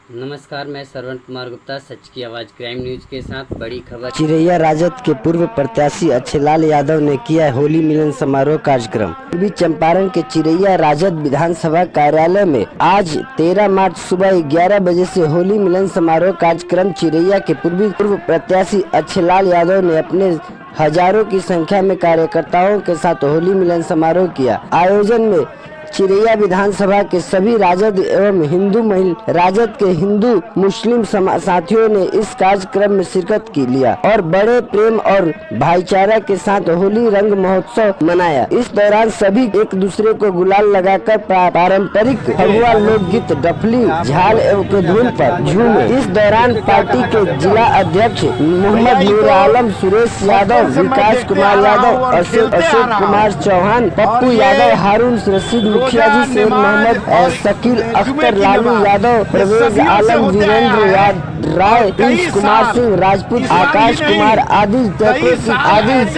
नमस्कार, मैं श्रवण कुमार गुप्ता, सच की आवाज़ क्राइम न्यूज के साथ बड़ी खबर। चिरैया राजद के पूर्व प्रत्याशी अच्छेलाल यादव ने किया होली मिलन समारोह कार्यक्रम। पूर्वी चंपारण के चिरैया राजद विधानसभा कार्यालय में आज 13 मार्च सुबह 11 बजे से होली मिलन समारोह कार्यक्रम चिरैया के पूर्व प्रत्याशी अच्छेलाल यादव ने अपने हजारों की संख्या में कार्यकर्ताओं के साथ होली मिलन समारोह किया। आयोजन में चिरैया विधानसभा के सभी राजद एवं राजद के हिंदू मुस्लिम साथियों ने इस कार्यक्रम में शिरकत की लिया और बड़े प्रेम और भाईचारा के साथ होली रंग महोत्सव मनाया। इस दौरान सभी एक दूसरे को गुलाल लगाकर पारंपरिक फगुआ लोकगीत डफली झाल एवं के धुन पर झूमे। इस दौरान पार्टी के जिला अध्यक्ष मोहम्मद नूर आलम, सुरेश यादव, विकास कुमार यादव, अशोक कुमार चौहान, पप्पू यादव, हारून रशीद, मुखिया जी, शेख मोहम्मद, शकील अख्तर, लालू यादव, परवेज आलम, वीरेंद्र राय, प्रिंस कुमार सिंह राजपूत, आकाश कुमार आदि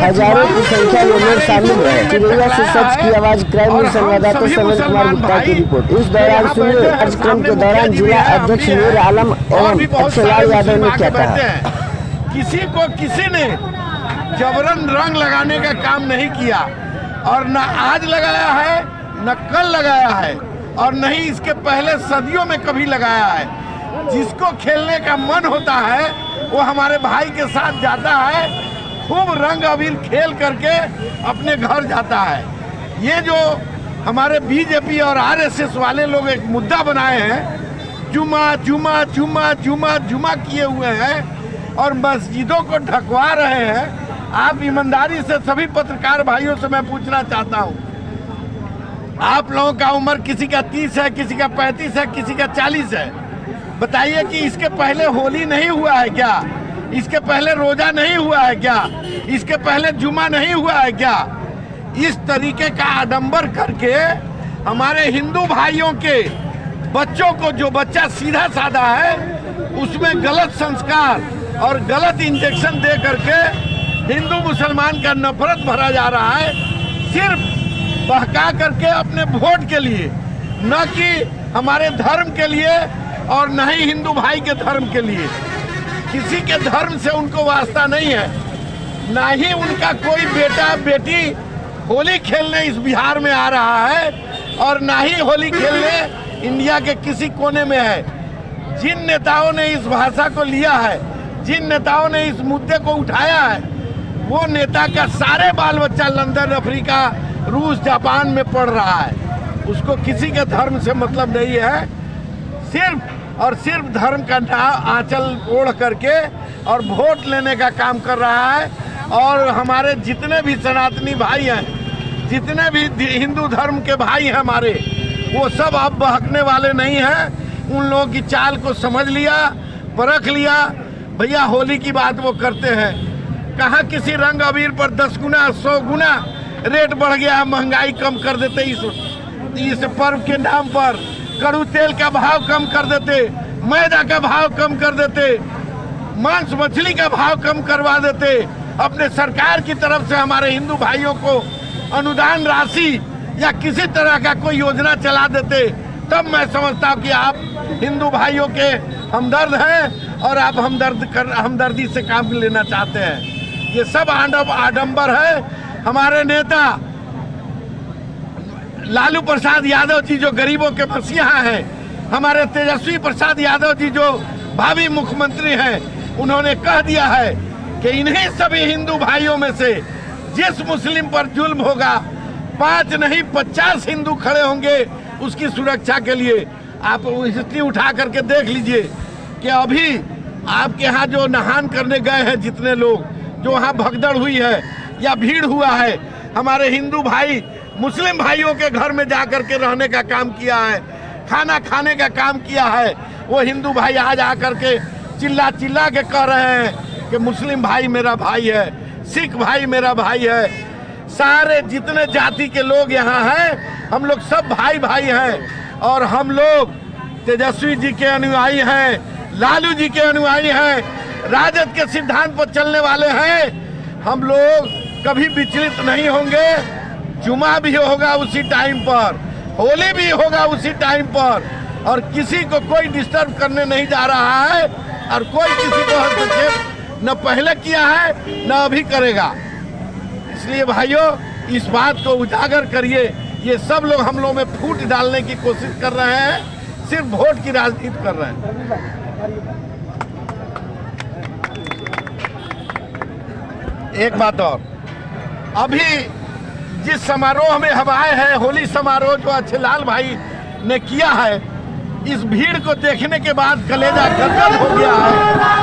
हजारों की संख्या में लोग शामिल रहे। चिरैया से सच की आवाज क्राइम न्यूज संवाददाता श्रवण कुमार गुप्ता की रिपोर्ट। इस दौरान सुनिए कार्यक्रम के दौरान जिला अध्यक्ष नूर आलम एवं अच्छेलाल यादव ने क्या कहा। किसी को किसी ने जबरन रंग लगाने का काम नहीं किया और न आज लगाया है, न कल लगाया है और न ही इसके पहले सदियों में कभी लगाया है। जिसको खेलने का मन होता है वो हमारे भाई के साथ जाता है, खूब रंग अबीर खेल करके अपने घर जाता है। ये जो हमारे बीजेपी और आरएसएस वाले लोग एक मुद्दा बनाए हैं, जुमा जुमा जुमा जुमा जुमा किए हुए हैं और मस्जिदों को ढकवा रहे हैं। आप ईमानदारी से सभी पत्रकार भाइयों से मैं पूछना चाहता हूँ, आप लोगों का उम्र किसी का 30 है, किसी का 35 है, किसी का 40 है। बताइए कि इसके पहले होली नहीं हुआ है क्या? इसके पहले रोजा नहीं हुआ है क्या? इसके पहले जुमा नहीं हुआ है क्या? इस तरीके का आडंबर करके हमारे हिंदू भाइयों के बच्चों को, जो बच्चा सीधा साधा है, उसमें गलत संस्कार और गलत इंजेक्शन दे करके हिंदू मुसलमान का नफरत भरा जा रहा है, सिर्फ बहका करके अपने वोट के लिए, न कि हमारे धर्म के लिए और न ही हिंदू भाई के धर्म के लिए। किसी के धर्म से उनको वास्ता नहीं है, ना ही उनका कोई बेटा बेटी होली खेलने इस बिहार में आ रहा है और ना ही होली खेलने इंडिया के किसी कोने में है। जिन नेताओं ने इस भाषा को लिया है, जिन नेताओं ने इस मुद्दे को उठाया है, वो नेता का सारे बाल बच्चा लंदन, अफ्रीका, रूस, जापान में पढ़ रहा है। उसको किसी के धर्म से मतलब नहीं है, सिर्फ और सिर्फ धर्म का आंचल ओढ़ करके और वोट लेने का काम कर रहा है। और हमारे जितने भी सनातनी भाई हैं, जितने भी हिंदू धर्म के भाई हैं हमारे, वो सब अब बहकने वाले नहीं हैं। उन लोगों की चाल को समझ लिया, परख लिया। भैया होली की बात वो करते हैं, कहाँ किसी रंग अबीर पर 10 गुना 100 गुना रेट बढ़ गया, महंगाई कम कर देते इस पर्व के नाम पर। कड़ू तेल का भाव कम कर देते, मैदा का भाव कम कर देते, मांस मछली का भाव कम करवा देते। अपने सरकार की तरफ से हमारे हिंदू भाइयों को अनुदान राशि या किसी तरह का कोई योजना चला देते, तब मैं समझता हूँ कि आप हिंदू भाइयों के हमदर्द हैं और आप हमदर्दी से काम लेना चाहते हैं। ये सब आडंबर है। हमारे नेता लालू प्रसाद यादव जी जो गरीबों के मसीहा हैं, हमारे तेजस्वी प्रसाद यादव जी जो भावी मुख्यमंत्री हैं, उन्होंने कह दिया है कि इन्हीं सभी हिंदू भाइयों में से जिस मुस्लिम पर जुल्म होगा, 5 नहीं 50 हिंदू खड़े होंगे उसकी सुरक्षा के लिए। आप हिस्ट्री उठा करके देख लीजिए कि अभी आपके यहाँ जो नहान करने गए हैं, जितने लोग जो वहाँ भगदड़ हुई है या भीड़ हुआ है, हमारे हिंदू भाई मुस्लिम भाइयों के घर में जा करके रहने का काम किया है, खाना खाने का काम किया है। वो हिंदू भाई आज आकर के चिल्ला चिल्ला के कह रहे हैं कि मुस्लिम भाई मेरा भाई है, सिख भाई मेरा भाई है। सारे जितने जाति के लोग यहाँ हैं, हम लोग सब भाई भाई हैं और हम लोग तेजस्वी जी के अनुयायी हैं, लालू जी के अनुयायी हैं, राजद के सिद्धांत पर चलने वाले हैं। हम लोग कभी विचलित नहीं होंगे। जुमा भी होगा उसी टाइम पर, होली भी होगा उसी टाइम पर और किसी को कोई डिस्टर्ब करने नहीं जा रहा है और कोई किसी को हस्तक्षेप न पहले किया है न अभी करेगा। इसलिए भाइयों, इस बात को उजागर करिए। ये सब लोग हम लोग में फूट डालने की कोशिश कर रहे हैं, सिर्फ वोट की राजनीति कर रहे हैं। एक बात और, अभी जिस समारोह में हम आए हैं, होली समारोह जो अच्छेलाल भाई ने किया है, इस भीड़ को देखने के बाद कलेजा गदगद हो गया है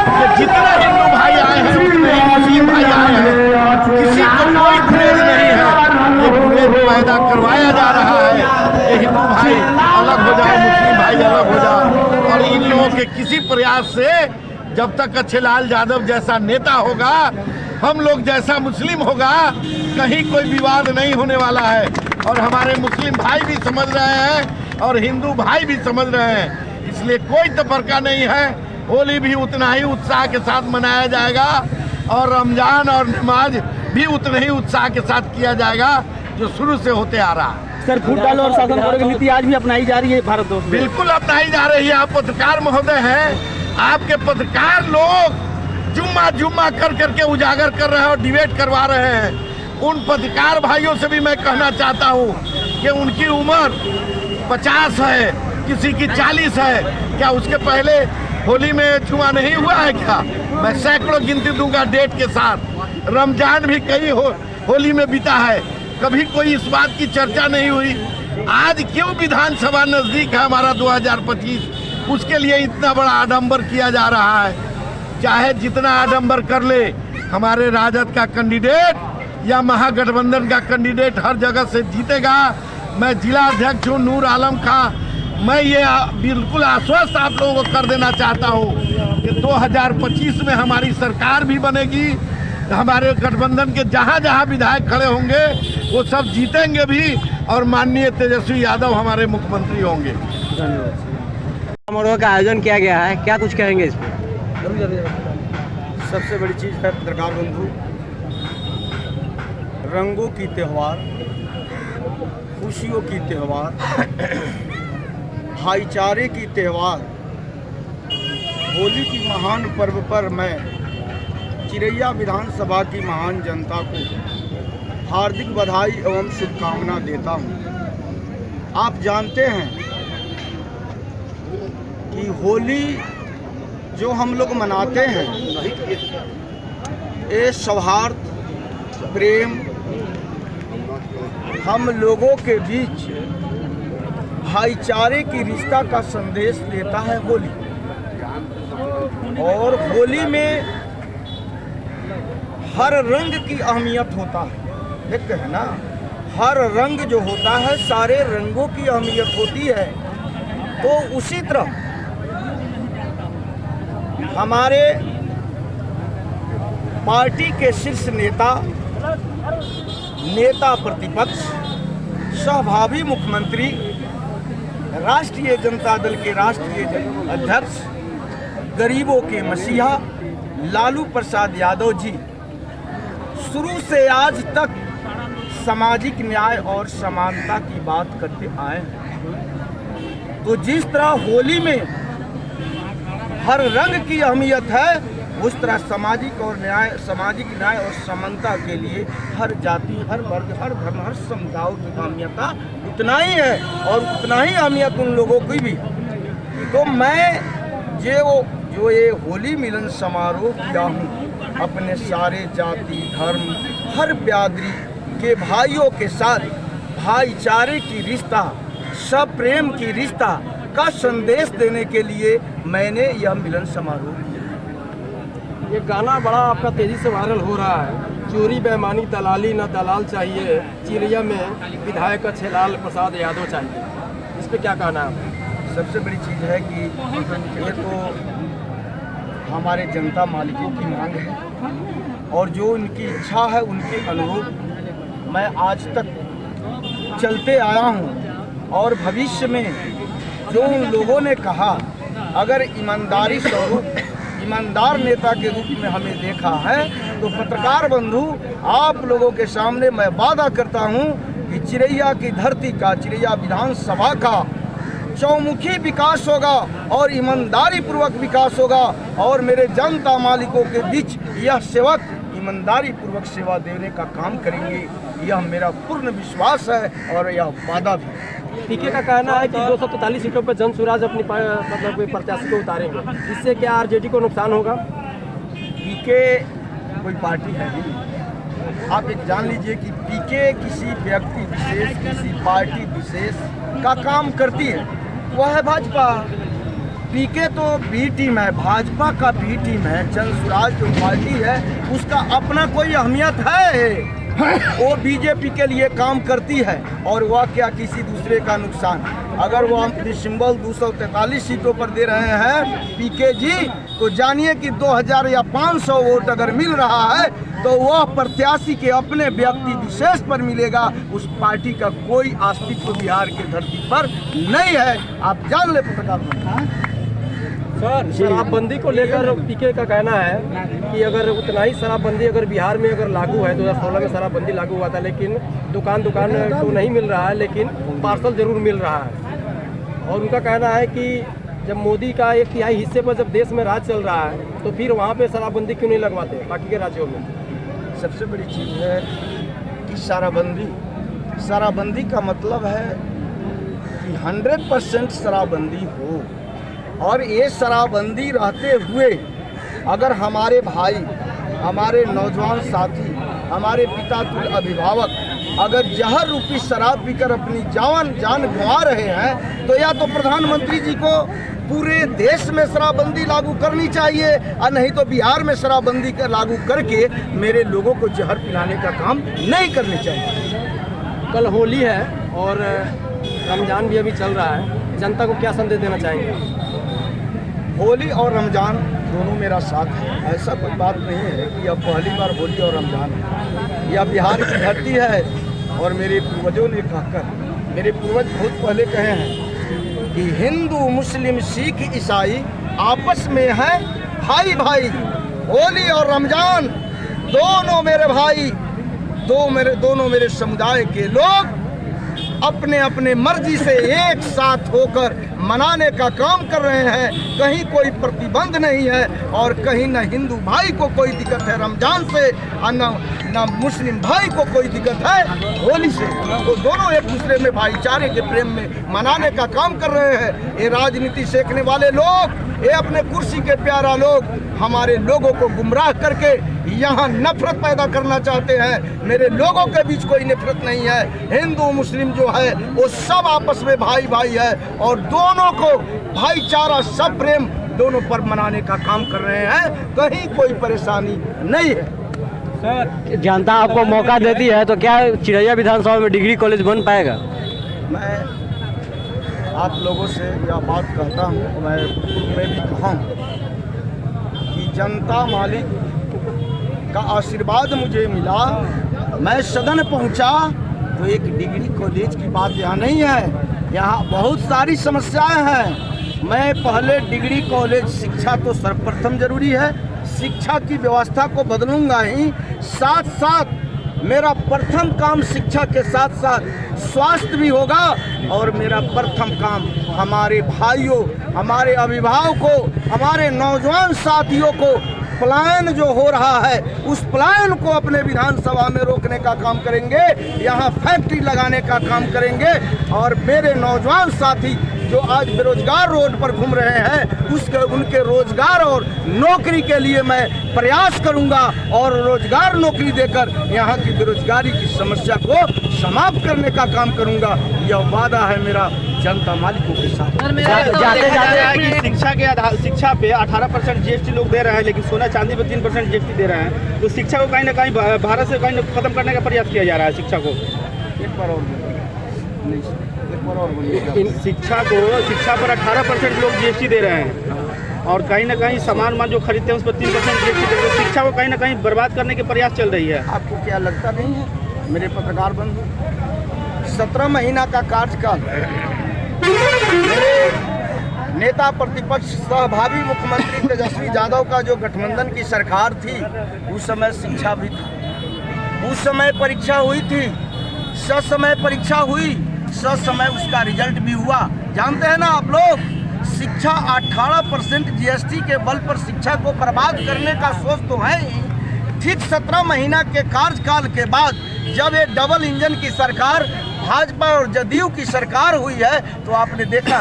कि जितने हिंदू भाई आए हैं उतने ही मुस्लिम भाई आए हैं, किसी को कोई गुरेज नहीं है। ये गुरेज पैदा करवाया जा रहा है कि हिंदू भाई अलग हो जाओ, मुस्लिम भाई अलग हो जाओ। और इन लोगों के किसी प्रयास से जब तक अच्छेलाल यादव जैसा नेता होगा, हम लोग जैसा मुस्लिम होगा, कहीं कोई विवाद नहीं होने वाला है। और हमारे मुस्लिम भाई भी समझ रहे हैं और हिंदू भाई भी समझ रहे हैं, इसलिए कोई तफरका नहीं है। होली भी उतना ही उत्साह के साथ मनाया जाएगा और रमजान और नमाज भी उतने ही उत्साह के साथ किया जाएगा जो शुरू से होते आ रहा है। सर, फूट डालो और शासन करो की नीति आज भी अपनाई जा रही है भारत दोस्त? बिल्कुल अपनाई जा रही है। आप पत्रकार महोदय हैं, आपके पत्रकार लोग जुम्मा कर करके उजागर कर रहे हैं और डिबेट करवा रहे हैं। उन पत्रकार भाइयों से भी मैं कहना चाहता हूँ कि उनकी उम्र 50 है, किसी की 40 है, क्या उसके पहले होली में जुआ नहीं हुआ है क्या? मैं सैकड़ों गिनती दूंगा डेट के साथ। रमजान भी कई होली में बीता है, कभी कोई इस बात की चर्चा नहीं हुई। आज क्यों विधानसभा नजदीक है हमारा 2025, उसके लिए इतना बड़ा आडंबर किया जा रहा है। चाहे जितना आडंबर कर ले, हमारे राजद का कैंडिडेट या महागठबंधन का कैंडिडेट हर जगह से जीतेगा। मैं जिला अध्यक्ष हूँ नूर आलम खां, मैं ये बिल्कुल आश्वस्त आप लोगों को कर देना चाहता हूँ कि 2025 में हमारी सरकार भी बनेगी। हमारे गठबंधन के जहाँ जहाँ विधायक खड़े होंगे वो सब जीतेंगे भी और माननीय तेजस्वी यादव हमारे मुख्यमंत्री होंगे। समारोह का आयोजन किया गया है, क्या कुछ कहेंगे इस पर? सबसे बड़ी चीज़ है पत्रकार बंधु, रंगों की त्यौहार, खुशियों की त्यौहार, भाईचारे की त्यौहार, होली की महान पर्व पर मैं चिरैया विधानसभा की महान जनता को हार्दिक बधाई एवं शुभकामना देता हूं। आप जानते हैं कि होली जो हम लोग मनाते हैं, ये सौहार्द, प्रेम, हम लोगों के बीच भाईचारे की रिश्ता का संदेश देता है होली। और होली में हर रंग की अहमियत होता है, देखते हैं ना, हर रंग जो होता है सारे रंगों की अहमियत होती है। तो उसी तरह हमारे पार्टी के शीर्ष नेता प्रतिपक्ष, सहभावी मुख्यमंत्री, राष्ट्रीय जनता दल के राष्ट्रीय अध्यक्ष, गरीबों के मसीहा लालू प्रसाद यादव जी शुरू से आज तक सामाजिक न्याय और समानता की बात करते आए हैं। तो जिस तरह होली में हर रंग की अहमियत है, उस तरह सामाजिक न्याय और समानता के लिए हर जाति, हर वर्ग, हर धर्म, हर समुदाय की अहमियत उतना ही है और उतना ही अहमियत उन लोगों की भी। तो मैं जो ये होली मिलन समारोह किया हूँ, अपने सारे जाति, धर्म, हर बिरादरी के भाइयों के साथ भाईचारे की रिश्ता, सब प्रेम की रिश्ता का संदेश देने के लिए मैंने यह मिलन समारोह किया। ये गाना बड़ा आपका तेजी से वायरल हो रहा है, चोरी बेईमानी दलाली न दलाल चाहिए, चिरैया में विधायक अच्छेलाल प्रसाद यादव चाहिए, इस पे क्या कहना है? सबसे बड़ी चीज़ है कि ये तो हमारे जनता मालिकों की मांग है और जो उनकी इच्छा है उनके अनुरूप मैं आज तक चलते आया हूँ। और भविष्य में जो उन लोगों ने कहा, अगर ईमानदारी स्वरूप ईमानदार नेता के रूप में हमें देखा है, तो पत्रकार बंधु आप लोगों के सामने मैं वादा करता हूं कि चिरैया की धरती का, चिरैया विधानसभा का चौमुखी विकास होगा और ईमानदारी पूर्वक विकास होगा और मेरे जनता मालिकों के बीच यह सेवक ईमानदारी पूर्वक सेवा देने का काम करेंगे। यह मेरा पूर्ण विश्वास है और यह वादा भी। पीके का कहना है कि 243 सीटों पर जन स्वराज अपनी मतलब प्रत्याशी को उतारेंगे, इससे क्या आरजेडी को नुकसान होगा? पीके कोई पार्टी है नहीं। आप एक जान लीजिए कि पीके किसी व्यक्ति विशेष, किसी पार्टी विशेष का काम करती है, वह है भाजपा। पीके तो बी टीम है, भाजपा का बी टीम है। जन स्वराज जो पार्टी है उसका अपना कोई अहमियत है, वो बीजेपी के लिए काम करती है और वह क्या किसी दूसरे का नुकसान। अगर वो हम सिंबल 243 सीटों पर दे रहे हैं पीके जी, तो जानिए कि 2000 या 500 वोट अगर मिल रहा है तो वह प्रत्याशी के अपने व्यक्ति विशेष पर मिलेगा। उस पार्टी का कोई अस्तित्व बिहार की धरती पर नहीं है। आप जान ले पत्रकार। सर, शराबबंदी को लेकर पीके का कहना है कि अगर उतना ही शराबबंदी अगर बिहार में अगर लागू है, 2016 में शराबबंदी लागू हुआ था, लेकिन दुकान तो नहीं मिल रहा है, लेकिन पार्सल जरूर मिल रहा है। और उनका कहना है कि जब मोदी का 1/3 हिस्से पर जब देश में राज चल रहा है तो फिर वहाँ पे शराबबंदी क्यों नहीं लगवाते बाकी के राज्यों में? सबसे बड़ी चीज़ है कि शराबबंदी का मतलब है कि 100% शराबबंदी हो। और ये शराबबंदी रहते हुए अगर हमारे भाई, हमारे नौजवान साथी, हमारे पिता तुल्य अभिभावक अगर जहर रूपी शराब पीकर अपनी जान गंवा रहे हैं तो या तो प्रधानमंत्री जी को पूरे देश में शराबबंदी लागू करनी चाहिए और नहीं तो बिहार में शराबबंदी का लागू करके मेरे लोगों को जहर पिलाने का काम नहीं करनी चाहिए। कल होली है और रमज़ान भी अभी चल रहा है, जनता को क्या संदेश देना चाहेंगे? होली और रमज़ान दोनों मेरा साथ है। ऐसा कोई बात नहीं है कि अब पहली बार होली और रमज़ान है। यह बिहार की धरती है और मेरे पूर्वजों ने कहकर, मेरे पूर्वज बहुत पहले कहे हैं कि हिंदू, मुस्लिम, सिख, ईसाई आपस में है भाई भाई। होली और रमज़ान दोनों मेरे भाई, दोनों मेरे समुदाय के लोग अपने अपने मर्जी से एक साथ होकर मनाने का काम कर रहे हैं। कहीं कोई प्रतिबंध नहीं है और कहीं न हिंदू भाई को कोई दिक्कत है रमजान से और न मुस्लिम भाई को कोई दिक्कत है होली से। तो दोनों एक दूसरे में भाईचारे के प्रेम में मनाने का काम कर रहे हैं। ये राजनीति सेकने वाले लोग, ये अपने कुर्सी के प्यारा लोग हमारे लोगों को गुमराह करके यहाँ नफरत पैदा करना चाहते हैं। मेरे लोगों के बीच कोई नफरत नहीं है। हिंदू मुस्लिम जो है वो सब आपस में भाई भाई है और दोनों को भाईचारा, सब प्रेम दोनों पर मनाने का काम कर रहे हैं। कहीं कोई परेशानी नहीं है। सर, जनता आपको मौका देती है तो क्या चिरैया विधानसभा में डिग्री कॉलेज बन पाएगा? मैं आप लोगों से यह बात कहता हूँ, मैं भी कहा कि जनता मालिक का आशीर्वाद मुझे मिला, मैं सदन पहुंचा तो एक डिग्री कॉलेज की बात यहाँ नहीं है। यहाँ बहुत सारी समस्याएं हैं। मैं पहले डिग्री कॉलेज, शिक्षा तो सर्वप्रथम जरूरी है, शिक्षा की व्यवस्था को बदलूंगा ही। साथ साथ मेरा प्रथम काम शिक्षा के साथ साथ स्वास्थ्य भी होगा और मेरा प्रथम काम हमारे भाइयों, हमारे अभिभावकों, हमारे नौजवान साथियों को पलायन जो हो रहा है उस पलायन को अपने विधानसभा में रोकने का काम करेंगे। यहाँ फैक्ट्री लगाने का काम करेंगे और मेरे नौजवान साथी जो आज बेरोजगार रोड पर घूम रहे हैं उनके रोजगार और नौकरी के लिए मैं प्रयास करूंगा और रोजगार नौकरी देकर यहाँ की बेरोजगारी की समस्या को समाप्त करने का काम करूंगा। यह वादा है मेरा जनता मालिकों के साथ। शिक्षा पे 18% जीएसटी लोग दे रहे हैं, लेकिन सोना चांदी पे 3% जीएसटी दे रहे हैं। तो शिक्षा को कहीं ना कहीं भारत से कहीं खत्म करने का प्रयास किया जा रहा है। शिक्षा को शिक्षा पर 18% लोग जीएसटी दे रहे हैं और कहीं ना कहीं सामान जो खरीदते हैं उस पर 3% जीएसटी दे रहे हैं। शिक्षा को कहीं ना कहीं बर्बाद करने के प्रयास चल रही है। आपको क्या लगता नहीं है मेरे पत्रकार बंधु, 17 महीना का कार्यकाल मेरे नेता प्रतिपक्ष सहभागी मुख्यमंत्री तेजस्वी यादव का जो गठबंधन की सरकार थी उस समय शिक्षा भी थी, उस समय परीक्षा हुई थी, ससमय परीक्षा हुई, ससमय उसका रिजल्ट भी हुआ। जानते हैं ना आप लोग, शिक्षा 18% जीएसटी के बल पर शिक्षा को बर्बाद करने का सोच तो है ही। ठीक 17 महीना के कार्यकाल के बाद जब ये डबल इंजन की सरकार भाजपा और जदयू की सरकार हुई है तो आपने देखा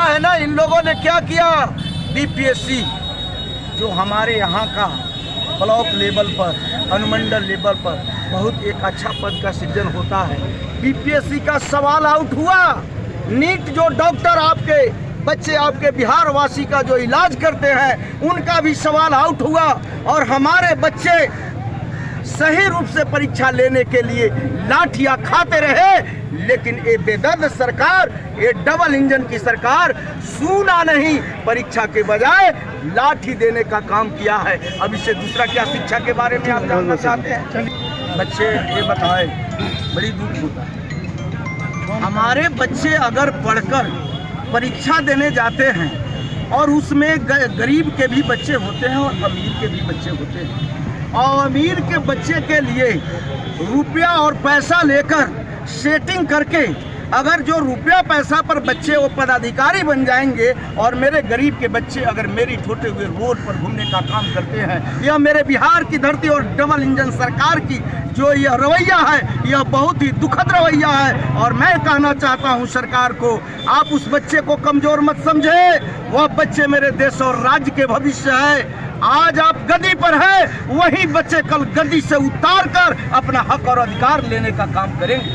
है ना इन लोगों ने क्या किया। बीपीएससी जो हमारे यहाँ का ब्लॉक लेवल पर, अनुमंडल लेवल पर बहुत एक अच्छा पद का सृजन होता है, बीपीएससी का सवाल आउट हुआ। नीट जो डॉक्टर आपके बच्चे आपके बिहार वासी का जो इलाज करते हैं उनका भी सवाल आउट हुआ और हमारे बच्चे सही रूप से परीक्षा लेने के लिए लाठियां खाते रहे। लेकिन ये बेदर्द सरकार, ये डबल इंजन की सरकार सुना नहीं, परीक्षा के बजाय लाठी देने का काम किया है। अब इससे दूसरा क्या शिक्षा के बारे में आप जानना चाहते हैं? बच्चे ये बताएं, बड़ी दुख होता है। हमारे बच्चे अगर पढ़कर परीक्षा देने जाते हैं और उसमें गरीब के भी बच्चे होते हैं और अमीर के भी बच्चे होते हैं, और अमीर के बच्चे के लिए रुपया और पैसा लेकर सेटिंग करके अगर जो रुपया पैसा पर बच्चे वो पदाधिकारी बन जाएंगे और मेरे गरीब के बच्चे अगर मेरी छोटे हुए रोड पर घूमने का काम करते हैं, यह मेरे बिहार की धरती और डबल इंजन सरकार की जो यह रवैया है यह बहुत ही दुखद रवैया है। और मैं कहना चाहता हूं सरकार को, आप उस बच्चे को कमजोर मत समझे, वह बच्चे मेरे देश और राज्य के भविष्य है। आज आप गद्दी पर है, वही बच्चे कल गद्दी से उतार कर अपना हक और अधिकार लेने का काम करेंगे।